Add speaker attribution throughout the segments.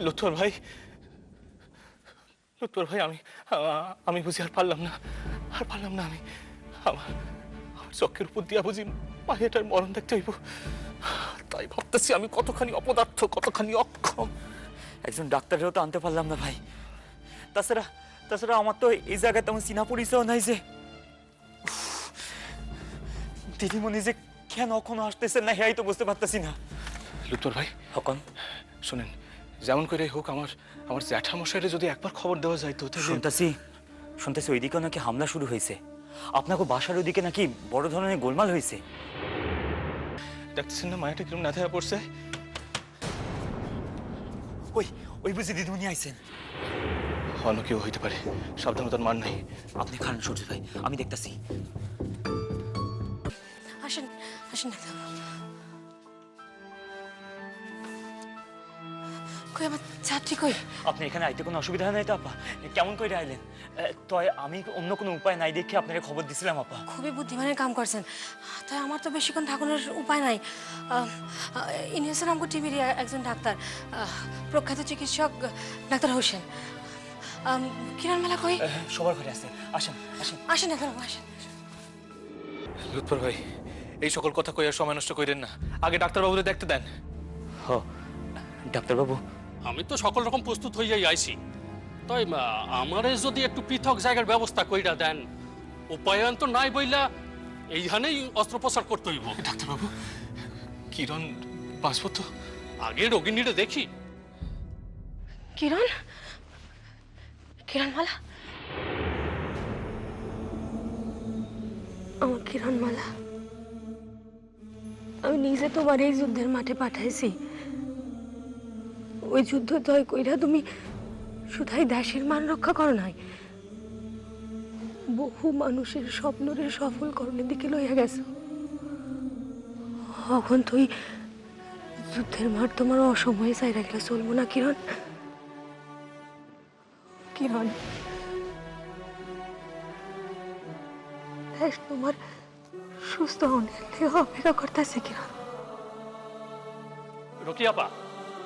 Speaker 1: লুৎফর ভাই, লুৎফর ভাই, আমি বুঝি আর পারলাম না, আমি আমার চোখের উপর দিয়া বুঝি মায়েটার মরণ দেখতে হইব। তাই ভাবতেছি আমি কতখানি অপদার্থ, কতখানি অক্ষম।
Speaker 2: একজন ডাক্তারেও তো আনতে পারলাম না ভাই। তাছাড়া আমার তো এই জায়গায় তেমন চিনা পরিচয় নাই যে। দিদিমণি যে কেন এখনো আসতেছেন না হেয়াই তো বুঝতে পারতেছি না।
Speaker 1: লুৎফর ভাই,
Speaker 2: হকন
Speaker 1: শোনেন, যেমন করে হোক আমার জ্যাঠামশাইরে যদি একবার খবর দেওয়া যায় তো।
Speaker 2: শুনতেছি ওইদিকেও নাকি হামলা শুরু হয়েছে। আপনাকে বাসার ওইদিকে নাকি বড় ধরনের গোলমাল হয়েছে।
Speaker 1: দেখতেছেন না মায়াটা কিরম না থাকা পড়ছে।
Speaker 2: ওই বুঝি দিদিমণি আইছেন।
Speaker 1: অন্য কেউ হইতে পারে, সাবধানতার মান নাই।
Speaker 2: আপনি খান সূর্য ভাই, আমি দেখতেছি।
Speaker 3: আসেন আসেন। কই আমার ছাত্রী কই?
Speaker 2: আপনি এখানে আইতে কোনো অসুবিধা নাই তো আপা? কেমন করে আইলেন? তাই আমি অন্য কোনো উপায় নাই দেখে আপনাকে খবর দিছিলাম আপা।
Speaker 3: খুবই বুদ্ধিমানের কাম করছেন। তাই আমার তো বেশিক্ষণ থাকুনের উপায় নাই। ইনি হচ্ছেন আমাকে টিভির একজন ডাক্তার, প্রখ্যাত চিকিৎসক ডাক্তার হোসেন। কিরণ মেলা কই?
Speaker 2: সবার ঘরে আছে, আসেন আসেন
Speaker 3: আসেন এখন, আসেন।
Speaker 1: লুৎফর ভাই, এই সকল কথা কইয়া সময় নষ্ট কইরেন না, আগে ডাক্তারবাবুদের দেখতে দেন।
Speaker 2: ডাক্তারবাবু,
Speaker 4: আমি তো সকল রকম প্রস্তুত হইয়াই আইছি। তাই আমারে যদি একটু পৃথক জায়গার ব্যবস্থা কইরা দেন। উপায়ন তো নাই বইলা এইখানেই অস্ত্রোপচার করতে হইব।
Speaker 1: ডাক্তারবাবু, কিরণ বাঁচব তো?
Speaker 4: আগে রোগিনীরে দেখি।
Speaker 3: কিরণ? কিরণমালা? আমার কিরণমালা, আমি নিজে তোমার এই যুদ্ধের মাঠে পাঠাইছি। ওই যুদ্ধ জয় কইরা তুমি শুধাই দেশের মান রক্ষা করো নাই, বহু মানুষের স্বপ্নরে সফল করণের দিকে লইয়া গেছো। এখন তুই যুদ্ধের মাঠ তোমার অসময়ে চাই রাখলে চলবো না কিরণ। কিরণ, দেশ তোমার সুস্থ হওয়ার অপেক্ষা করতেছে কিরণ।
Speaker 4: রকিয়াপা,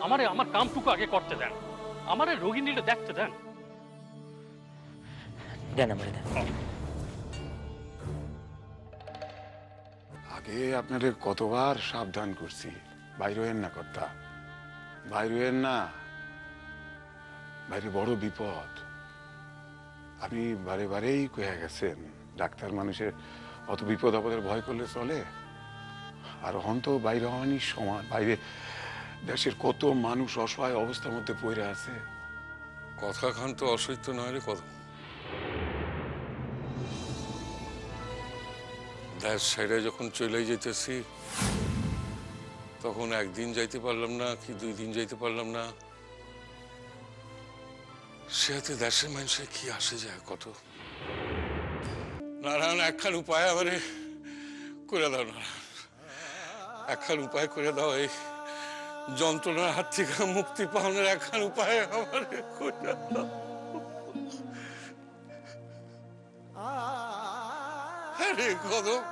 Speaker 4: আমারে আমার কামটুকু আগে করতে দেন, আমারে রোগিনীরে দেখতে দেন।
Speaker 2: দেন আমারে দেন।
Speaker 5: আগে আপনাদের কতবার সাবধান করছি, বাইরে হইয়েন না কথা, বাইরে হইয়েন না, বাইরে বড় বিপদ। আপনি বারে বারেই কয়ে গেছেন ডাক্তার মানুষের অত বিপদ আপদের ভয় করলে চলে। আর হন তো বাইরে হওয়ানি সমান, বাইরে দেশের কত মানুষ অসহায় অবস্থার মধ্যে পড়ে আছে।
Speaker 6: কথা খান তো অসহ্য নয় রে কত। দেশ ছেড়ে যখন চলে যেতেছি তখন একদিন যাইতে পারলাম না কি 2 দিন যাইতে পারলাম না, সেতে দেশের মানুষের কি আসে যায় কত। নারায়ণ, একখান উপায় আমারে করে দাও নারায়ণ, একখান উপায় করে দাও। এই যন্ত্রণার হাত থেকে মুক্তি পাওয়ার একখান উপায় আমারে করে দাও। আরে কদম,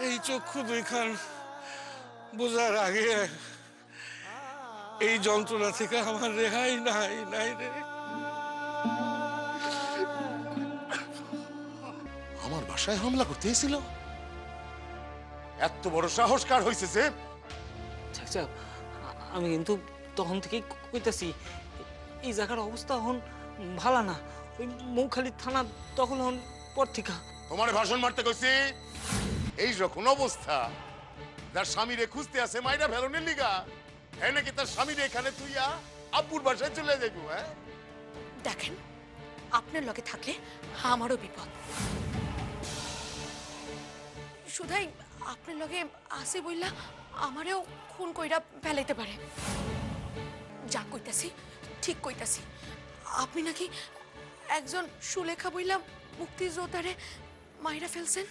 Speaker 6: এই চক্ষু দুইখান বোঝার আগে এই যন্ত্রণা থেকে আমার রেহাই নাই নাই রে।
Speaker 7: আমার বাসায় হামলা করতে এসেছিল? এত বড় সাহস কার হয়েছে যে?
Speaker 8: আচ্ছা, আমি কিন্তু তখন থেকেই কইতাছি এই জায়গার অবস্থা এখন ভালো না। ওই মৌখালী থানা দখল হন পর থেকে।
Speaker 7: তোমার ভাষণ মারতে কইছি? এই যখন অবস্থা, যার স্বামীরে খুঁজতে আছে মাইরা ফেলনের লিগা, হ্যাঁ নাকি তার স্বামীরে এখানে তুইয়া আব্বুর বাসায় চলে যাইবো? হ্যাঁ
Speaker 3: দেখেন, আপনার লগে থাকলে আমারও বিপদ। শুধাই আপনার লগে আসে বইলা আমারেও খুন কইরা ফেলাইতে পারে। যা কইতাছি ঠিক কইতাছি। আপনি নাকি একজন সুলেখা বইলা মুক্তিযোদ্ধারে মাইরা ফেলছেন।